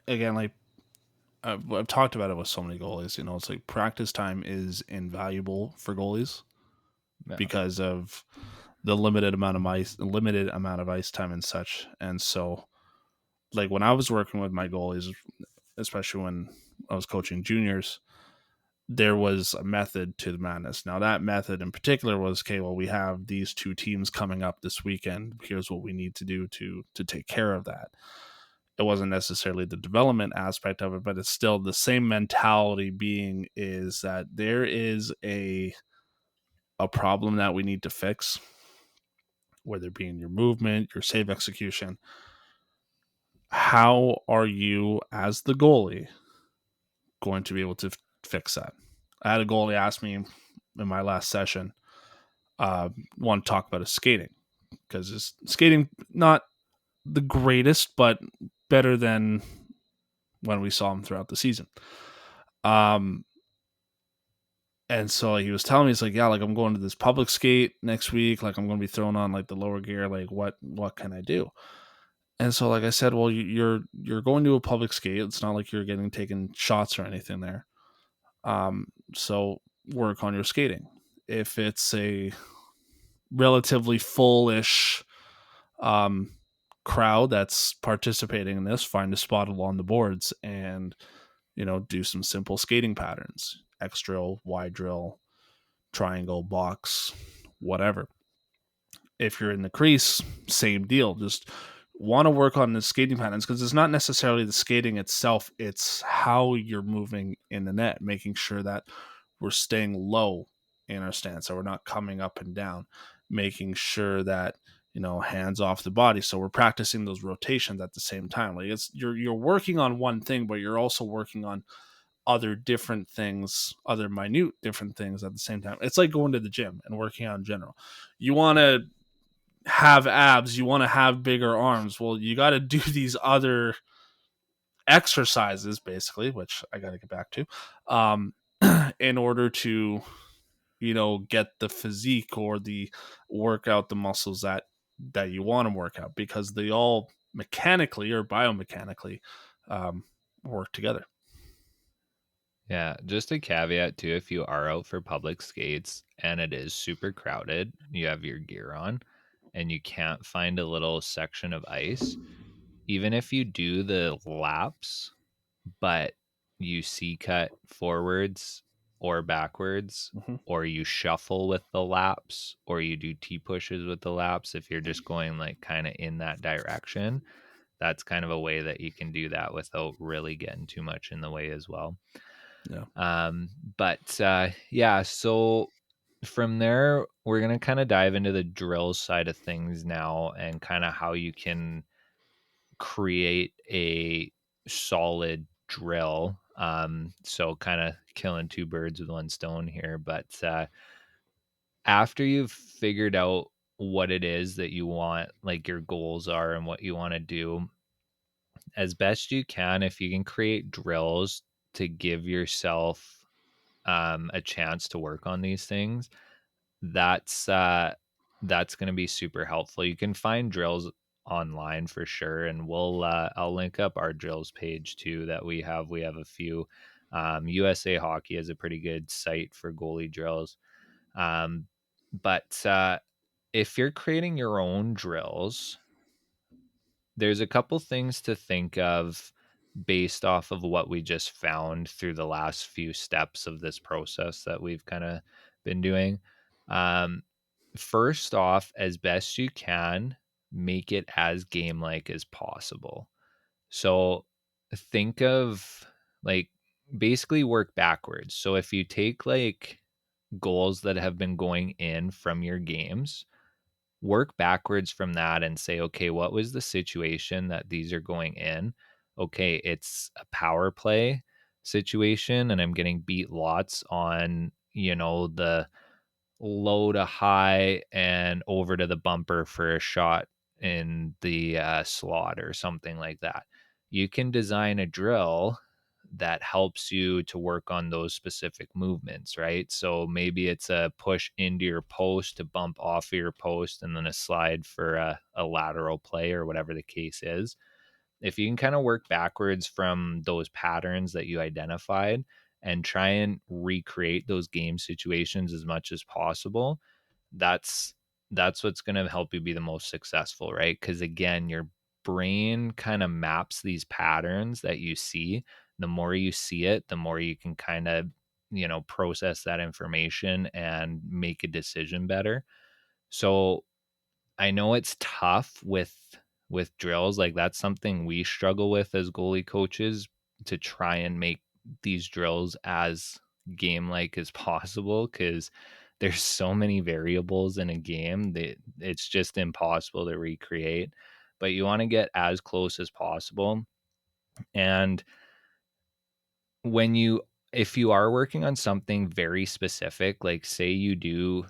Again, like I've talked about it with so many goalies. It's like practice time is invaluable for goalies Yeah. because of the limited amount of ice time and such. And so, like when I was working with my goalies, especially when I was coaching juniors, there was a method to the madness. Now, that method in particular was, okay, well, we have these two teams coming up this weekend. Here's what we need to do to take care of that. It wasn't necessarily the development aspect of it, but it's still the same mentality being is that there is a problem that we need to fix, whether it be in your movement, your save execution. How are you as the goalie going to be able to fix that? I had a goalie ask me in my last session, want to talk about his skating, because his skating not the greatest, but better than when we saw him throughout the season. Um, and so he was telling me, he's like, yeah, like I'm going to this public skate next week. Like I'm going to be throwing on like the lower gear. Like what can I do? And so like I said, well, you're going to a public skate. It's not like you're getting taken shots or anything there. So work on your skating. If it's a relatively full-ish um, crowd that's participating in this, find a spot along the boards and do some simple skating patterns: X drill, Y drill, triangle, box, whatever. If you're in the crease, same deal. Just want to work on the skating patterns, because it's not necessarily the skating itself, it's how you're moving in the net, making sure that we're staying low in our stance, so we're not coming up and down, making sure that hands off the body, so we're practicing those rotations at the same time. Like it's you're working on one thing, but you're also working on other different things, other minute different things at the same time. It's like going to the gym and working out in general. You want to have abs, you want to have bigger arms. Well, you got to do these other exercises, basically, which I got to get back to, um, in order to, get the physique or the work out the muscles that you want to work out, because they all mechanically or biomechanically um, work together. Yeah, just a caveat too, if you are out for public skates and it is super crowded, you have your gear on and you can't find a little section of ice, even if you do the laps, but you C cut forwards or backwards, Mm-hmm. or you shuffle with the laps, or you do T pushes with the laps, if you're just going like kind of in that direction, that's kind of a way that you can do that without really getting too much in the way as well. Yeah. But yeah, so from there, we're going to kind of dive into the drills side of things now and kind of how you can create a solid drill. So kind of killing two birds with one stone here. But after you've figured out what it is that you want, like your goals are and what you want to do, as best you can, if you can create drills to give yourself a chance to work on these things, that's that's going to be super helpful. You can find drills online for sure, and I'll link up our drills page too that we have. We have a few. USA Hockey is a pretty good site for goalie drills. But if you're creating your own drills, there's a couple things to think of based off of what we just found through the last few steps of this process that we've kind of been doing. Um, First off, as best you can, make it as game like as possible. So think of like basically work backwards. So if you take like goals that have been going in from your games, work backwards from that and say, okay, what was the situation that these are going in? Okay, it's a power play situation, and I'm getting beat lots on, the low to high and over to the bumper for a shot in the slot or something like that. You can design a drill that helps you to work on those specific movements, right? So maybe it's a push into your post to bump off of your post and then a slide for a lateral play or whatever the case is. If you can kind of work backwards from those patterns that you identified and try and recreate those game situations as much as possible, that's what's going to help you be the most successful, right? Because again, your brain kind of maps these patterns that you see. The more you see it, the more you can kind of process that information and make a decision better. So I know it's tough with drills. Like that's something we struggle with as goalie coaches, to try and make these drills as game like as possible, because there's so many variables in a game that it's just impossible to recreate. But you want to get as close as possible. And when you if you are working on something very specific, like say you do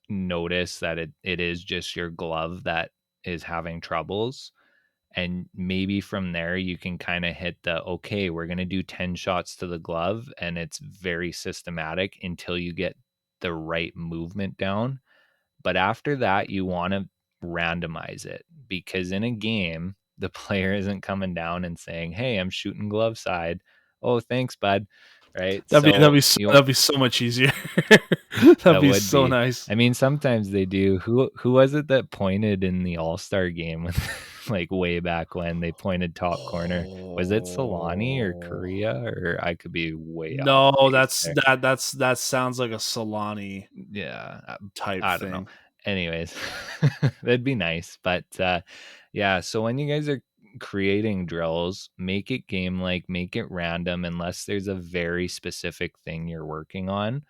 notice that it is just your glove that is having troubles, and maybe from there you can kind of hit the, okay, we're going to do 10 shots to the glove, and it's very systematic until you get the right movement down. But after that, you want to randomize it, because in a game, the player isn't coming down and saying, hey, I'm shooting glove side. Oh, thanks, bud. Right. So That'd be so much easier. That'd that be would so be. nice. I mean, sometimes they do. Who was it that pointed in the All-Star game with like way back when they pointed top corner? Was it Solani or Oh Korea? Or I could be way off no, base there. that sounds like a Solani Yeah, type I don't know. thing. Anyways, that'd be nice. But yeah, so when you guys are creating drills, make it game like, make it random, unless there's a very specific thing you're working on,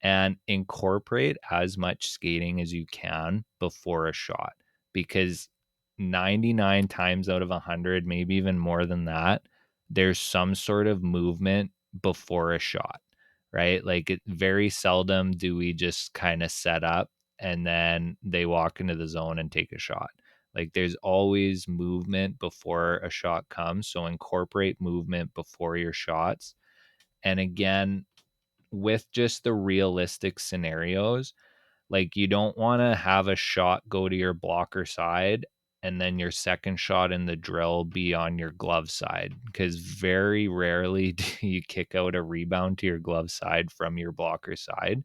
and incorporate as much skating as you can before a shot, because 99 times out of 100, maybe even more than that, there's some sort of movement before a shot, right? Like it very seldom do we just kind of set up and then they walk into the zone and take a shot. Like there's always movement before a shot comes, so incorporate movement before your shots. And again, with just the realistic scenarios, like you don't want to have a shot go to your blocker side and then your second shot in the drill be on your glove side, because very rarely do you kick out a rebound to your glove side from your blocker side,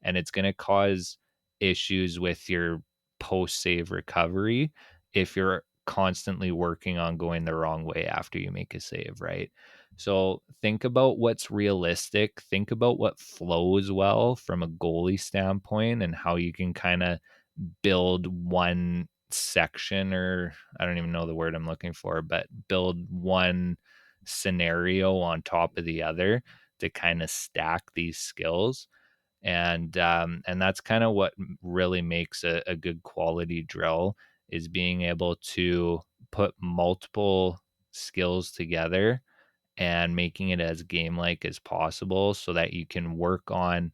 and it's going to cause issues with your post save recovery if you're constantly working on going the wrong way after you make a save, right? So think about what's realistic, think about what flows well from a goalie standpoint, and how you can kind of build one section, or I don't even know the word I'm looking for, but build one scenario on top of the other to kind of stack these skills. And that's kind of what really makes a good quality drill, is being able to put multiple skills together and making it as game like as possible, so that you can work on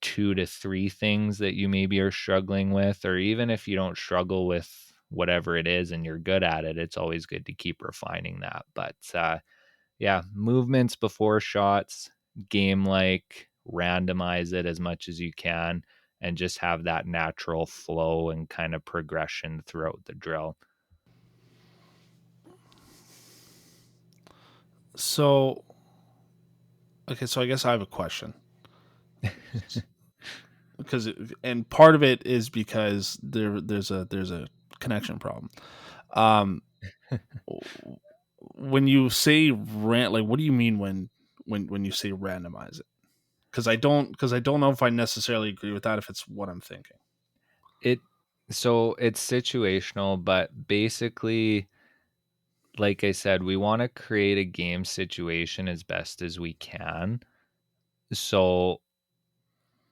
2 to 3 things that you maybe are struggling with. Or even if you don't struggle with whatever it is and you're good at it, it's always good to keep refining that. But yeah, movements before shots, game like, randomize it as much as you can, and just have that natural flow and kind of progression throughout the drill. So okay, so I guess I have a question because and part of it is because there's a connection problem. Um, when you say like what do you mean when you say randomize it? Because I don't know if I necessarily agree with that if it's what I'm thinking. It so it's situational, but basically, like I said, we want to create a game situation as best as we can. So,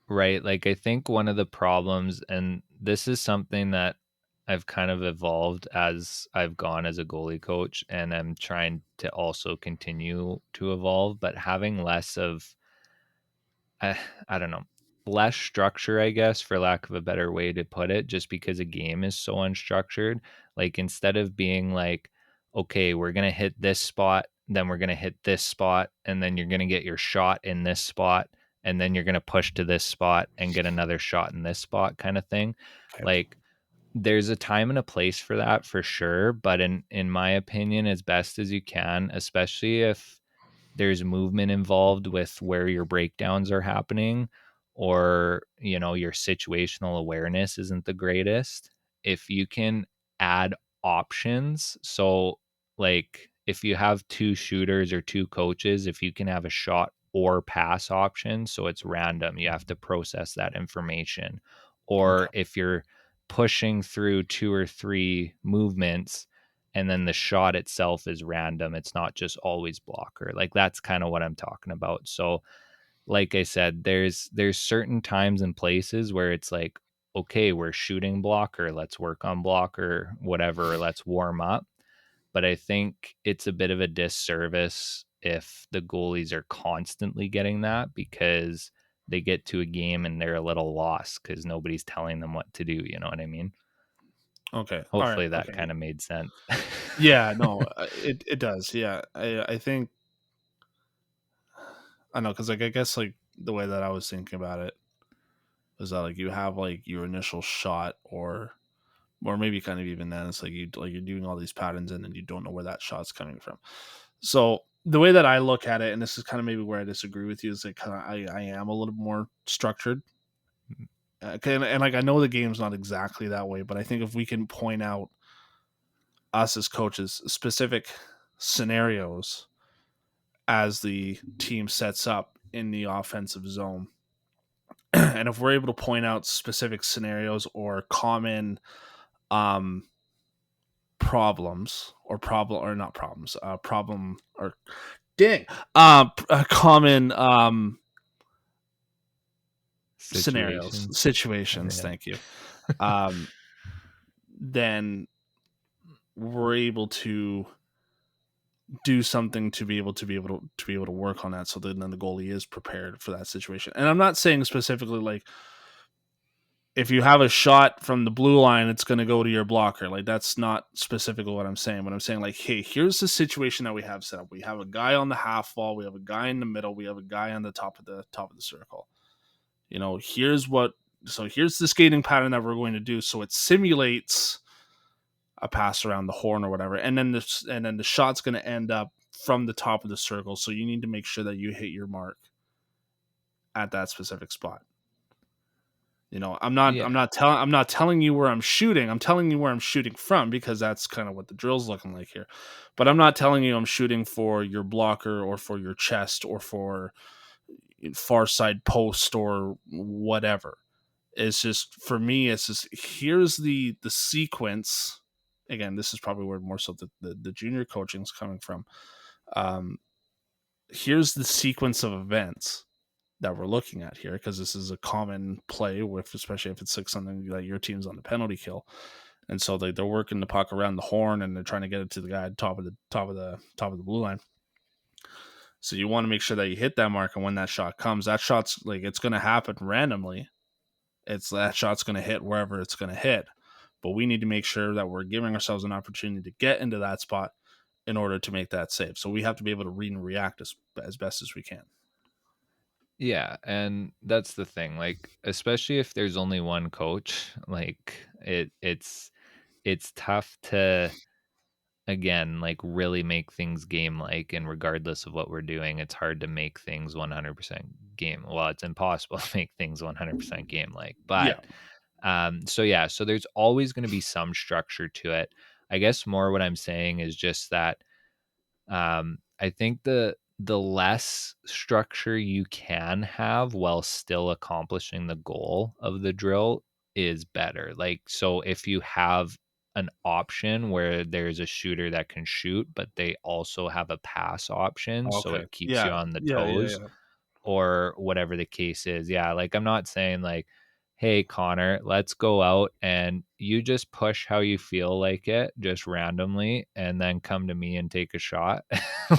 right, like I think one of the problems, and this is something that I've kind of evolved as I've gone as a goalie coach, and I'm trying to also continue to evolve, but having less of, I, I don't know, less structure, I guess, for lack of a better way to put it, just because a game is so unstructured. Like instead of being like, okay, we're going to hit this spot, then we're going to hit this spot, and then you're going to get your shot in this spot, and then you're going to push to this spot and get another shot in this spot kind of thing. Okay. Like there's a time and a place for that for sure, but in my opinion, as best as you can, especially if there's movement involved with where your breakdowns are happening, or your situational awareness isn't the greatest, if you can add options. So like if you have two shooters or two coaches, if you can have a shot or pass options, so it's random. You have to process that information. Okay. Or if you're pushing through two or three movements and then the shot itself is random, it's not just always blocker. Like that's kind of what I'm talking about. So like I said, there's certain times and places where it's like, okay, we're shooting blocker, let's work on blocker, whatever, let's warm up. But I think it's a bit of a disservice if the goalies are constantly getting that, because they get to a game and they're a little lost because nobody's telling them what to do. You know what I mean? Okay. All right. Hopefully that Okay. kind of made sense. Yeah. No. It does. Yeah. I think I know because like I guess like the way that I was thinking about it was that like you have like your initial shot or maybe kind of even then it's like you're doing all these patterns and then you don't know where that shot's coming from. So the way that I look at it, and this is kind of maybe where I disagree with you, is like kind of I am a little more structured. Okay, and like I know the game's not exactly that way, but I think if we can point out us as coaches specific scenarios as the team sets up in the offensive zone, and if we're able to point out specific scenarios or common um problems or not problems problem or dang common scenarios Situations. situations, Yeah. thank you, um then we're able to do something to be able to work on that so that then the goalie is prepared for that situation. And I'm not saying specifically like if you have a shot from the blue line, it's going to go to your blocker. Like that's not specifically what I'm saying. But I'm saying like, hey, here's the situation that we have set up. We have a guy on the half wall. We have a guy in the middle. We have a guy on the top of the circle. You know, here's what. So here's the skating pattern that we're going to do. So it simulates a pass around the horn or whatever, and then the shot's going to end up from the top of the circle. So you need to make sure that you hit your mark at that specific spot. You know, Yeah. I'm not telling you where I'm shooting. I'm telling you where I'm shooting from because that's kind of what the drill's looking like here. But I'm not telling you I'm shooting for your blocker or for your chest or for far side post or whatever. It's just for me, it's just here's the sequence. Again, this is probably where more so the junior coaching is coming from. Um, here's the sequence of events that we're looking at here because this is a common play with especially if it's like something that your team's on the penalty kill, and so they're working the puck around the horn and they're trying to get it to the guy at top of the blue line. So you want to make sure that you hit that mark, and when that shot comes, that shot's like it's going to happen randomly. It's that shot's going to hit wherever it's going to hit, but we need to make sure that we're giving ourselves an opportunity to get into that spot in order to make that save. So we have to be able to read and react as best as we can. Yeah, and that's the thing. Like, especially if there's only one coach, like it's tough to, again, like really make things game like, and regardless of what we're doing, it's hard to make things 100% game. Well, it's impossible to make things 100% game like. But Yeah. so yeah, so there's always going to be some structure to it. I guess more what I'm saying is just that I think the less structure you can have while still accomplishing the goal of the drill is better. Like, so if you have an option where there's a shooter that can shoot, but they also have a pass option, so Okay. it keeps you Yeah. on the Yeah. toes Yeah. or whatever the case is. Yeah, like I'm not saying like, hey Connor, let's go out and you just push how you feel like it, just randomly, and then come to me and take a shot.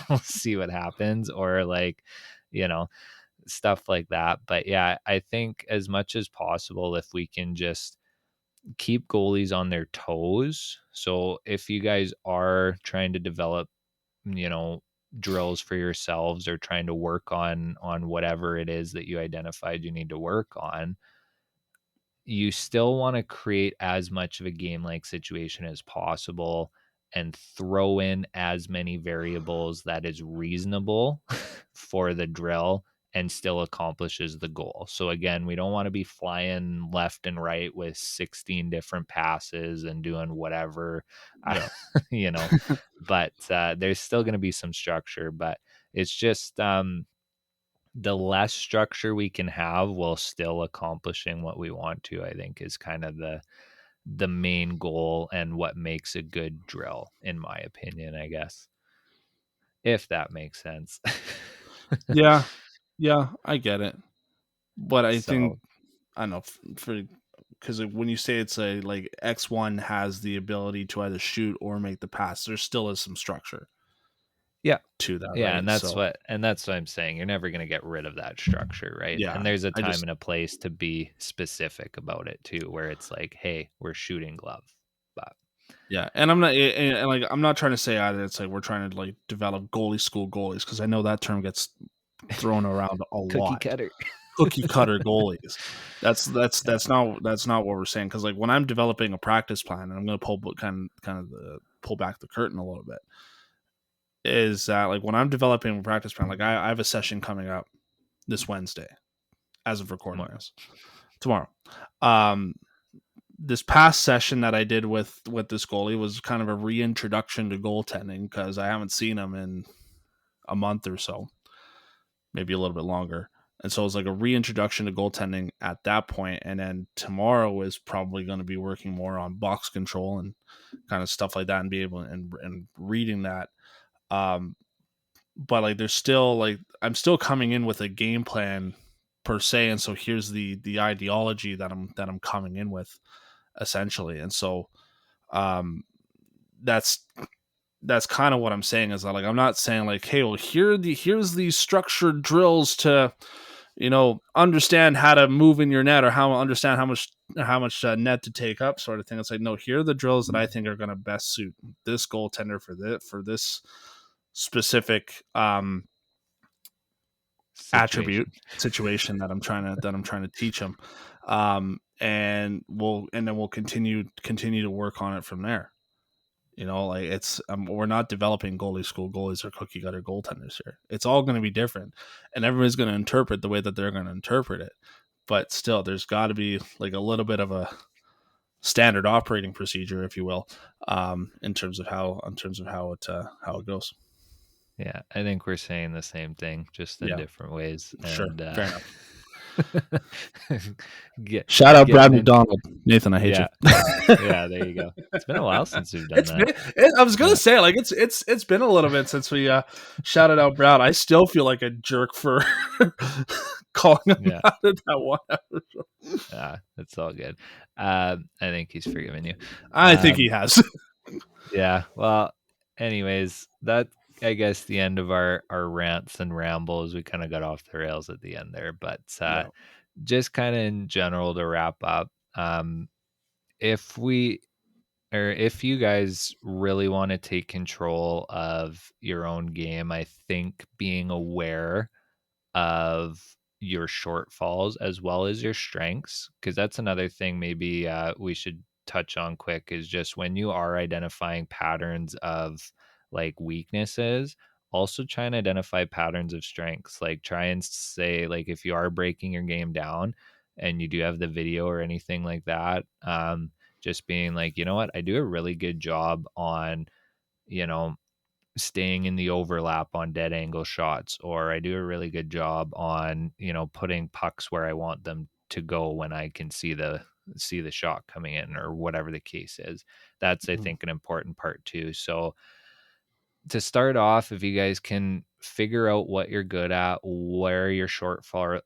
We'll see what happens, or like, you know, stuff like that. But yeah, I think as much as possible, if we can just keep goalies on their toes. So if you guys are trying to develop, you know, drills for yourselves or trying to work on whatever it is that you identified you need to work on, you still want to create as much of a game like situation as possible and throw in as many variables that is reasonable for the drill and still accomplishes the goal. So again, we don't want to be flying left and right with 16 different passes and doing whatever, uh, Yeah. you know, but there's still going to be some structure, but it's just the less structure we can have while still accomplishing what we want to, I think, is kind of the main goal and what makes a good drill, in my opinion, I guess, if that makes sense. Yeah, yeah, I get it, but I think So I don't know for because when you say it's a like X1 has the ability to either shoot or make the pass, there still is some structure yeah. to that, Yeah, right? and that's So what I'm saying. You're never going to get rid of that structure, right? yeah, And there's a I time just and a place to be specific about it too, where it's like, hey, we're shooting glove. But yeah, and I'm not and like I'm not trying to say either. It's like we're trying to like develop goalie school goalies because I know that term gets thrown around a cookie lot. cutter. Cookie cutter goalies. Yeah. That's not what we're saying. Because like when I'm developing a practice plan, and I'm going to pull back the curtain a little bit, is that like when I'm developing a practice plan, like I have a session coming up this Wednesday, as of recording Tomorrow. this tomorrow. Um, this past session that I did with this goalie was kind of a reintroduction to goaltending because I haven't seen him in a month or so, maybe a little bit longer. And so it was like a reintroduction to goaltending at that point. And then tomorrow is probably going to be working more on box control and kind of stuff like that and be able and reading that. Um, but like there's still like I'm still coming in with a game plan per se. And so here's the ideology that I'm coming in with essentially. And so um that's kind of what I'm saying is that like I'm not saying like, hey, well here's these structured drills to understand how to move in your net or how understand how much net to take up sort of thing. It's like no, here are the drills that I think are going to best suit this goaltender for this specific attribute Situation. situation that I'm trying to teach them, and we'll continue to work on it from there. Like it's we're not developing goalie school goalies or cookie cutter goaltenders here. It's all going to be different, and everybody's going to interpret the way that they're going to interpret it. But still, there's got to be like a little bit of a standard operating procedure, if you will, in terms of how it goes. Yeah, I think we're saying the same thing, just in Yeah, different ways. sure, And fair enough. get Shout out Brad getting in. McDonald, Nathan. I hate you. Yeah, yeah. There you go. It's been a while since we've done It's that. been. I was gonna Yeah, say like it's been a little bit since we shouted out Brown. I still feel like a jerk for calling him yeah, out at that one episode. yeah. It's all good. I think he's forgiven you. I think he Um, has. yeah. Well, anyways, that I guess the end of our rants and rambles. We kind of got off the rails at the end there, but Yeah. just kind of in general to wrap up. If we or if you guys really want to take control of your own game, I think being aware of your shortfalls as well as your strengths, because that's another thing maybe we should touch on quick, is just when you are identifying patterns of like weaknesses, also try and identify patterns of strengths. Like try and say, like, if you are breaking your game down and you do have the video or anything like that, just being like, you know what, I do a really good job on, you know, staying in the overlap on dead angle shots, or I do a really good job on, you know, putting pucks where I want them to go when I can see the shot coming in, or whatever the case is. That's, I Mhm. think, an important part too. So to start off, if you guys can figure out what you're good at, where your shortfalls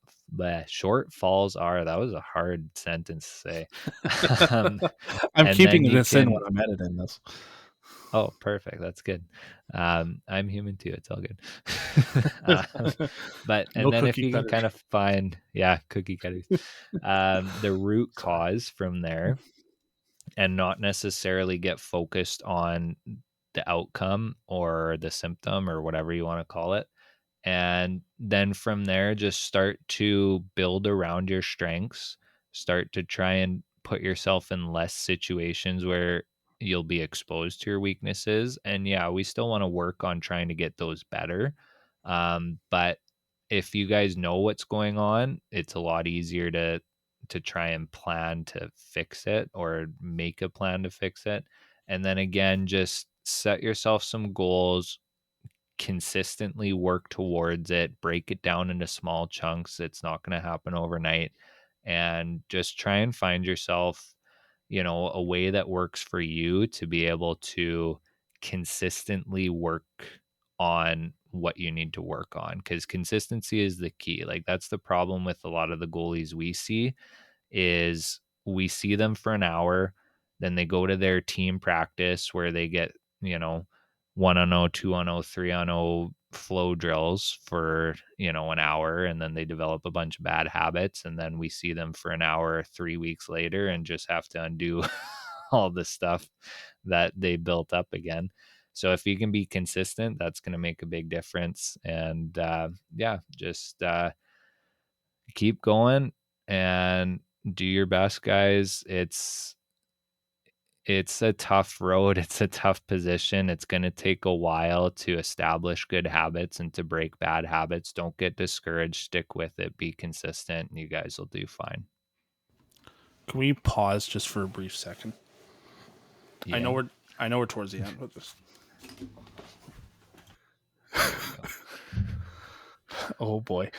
are, that was a hard sentence to say. um, I'm and then keeping you this in when can I'm editing this. Oh, perfect. That's good. I'm human too. It's all good. um, but No and then if cookie you can cutter. kind of find, yeah, cookie cutters, the root Sorry. cause from there, and not necessarily get focused on the outcome or the symptom or whatever you want to call it, and then from there just start to build around your strengths, start to try and put yourself in less situations where you'll be exposed to your weaknesses. And yeah, we still want to work on trying to get those better, but if you guys know what's going on, it's a lot easier to try and plan to fix it, or make a plan to fix it. And then again, just set yourself some goals, consistently work towards it, break it down into small chunks. It's not going to happen overnight. And just try and find yourself, a way that works for you to be able to consistently work on what you need to work on, because consistency is the key. Like, that's the problem with a lot of the goalies we see, is we see them for an hour, then they go to their team practice where they get, 1-on-0, 2-on-0, 3-on-0 flow drills for, an hour, and then they develop a bunch of bad habits, and then we see them for an hour 3 weeks later and just have to undo all the stuff that they built up again. So if you can be consistent, that's going to make a big difference. And just keep going and do your best, guys. It's a tough road. It's a tough position. It's going to take a while to establish good habits and to break bad habits. Don't get discouraged. Stick with it. Be consistent, and you guys will do fine. Can we pause just for a brief second? Yeah. I know we're towards the end with this. Oh boy.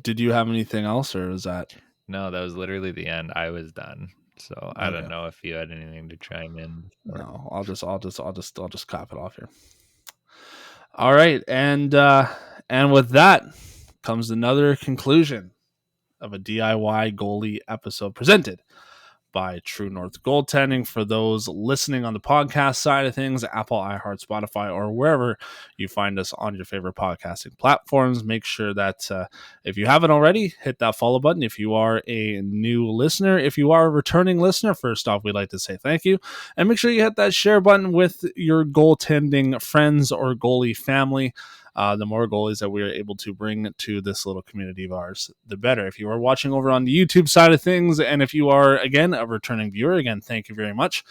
Did you have anything else, or was that? No, that was literally the end. I was done. So I don't know if you had anything to chime in. No, I'll just cap it off here. All right, and with that comes another conclusion of a DIY goalie episode presented by True North Goaltending. For those listening on the podcast side of things, Apple, iHeart, Spotify, or wherever you find us on your favorite podcasting platforms, make sure that if you haven't already, hit that follow button. If you are a new listener, if you are a returning listener, first off, we'd like to say thank you. And make sure you hit that share button with your goaltending friends or goalie family. The more goalies that we are able to bring to this little community of ours, the better. If you are watching over on the YouTube side of things, and if you are, again, a returning viewer, again, thank you very much.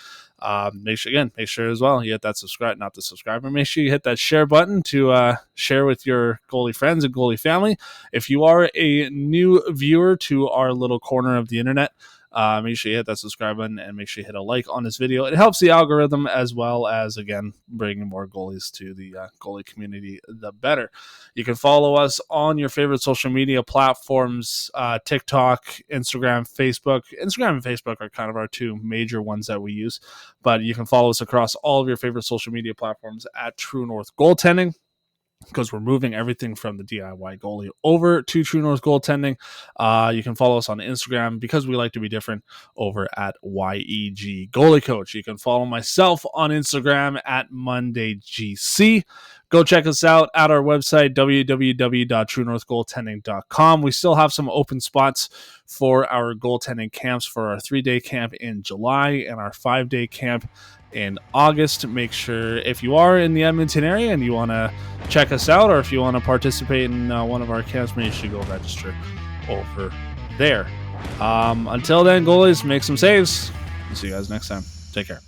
Make sure as well you hit that subscribe, not the subscriber. Make sure you hit that share button to share with your goalie friends and goalie family. If you are a new viewer to our little corner of the internet, make sure you hit that subscribe button and make sure you hit a like on this video. It helps the algorithm, as well as, again, bringing more goalies to the goalie community, the better. You can follow us on your favorite social media platforms, TikTok, Instagram, Facebook. Instagram and Facebook are kind of our two major ones that we use, but you can follow us across all of your favorite social media platforms at True North Goaltending, because we're moving everything from the DIY goalie over to True North Goaltending. You can follow us on Instagram, because we like to be different, over at YEG Goalie Coach. You can follow myself on Instagram at MondayGC. Go check us out at our website, www.truenorthgoaltending.com. We still have some open spots for our goaltending camps, for our 3-day camp in July and our 5-day camp in August. Make sure, if you are in the Edmonton area and you want to check us out, or if you want to participate in one of our camps, make sure you go register over there. Until then, goalies, make some saves. See you guys next time. Take care.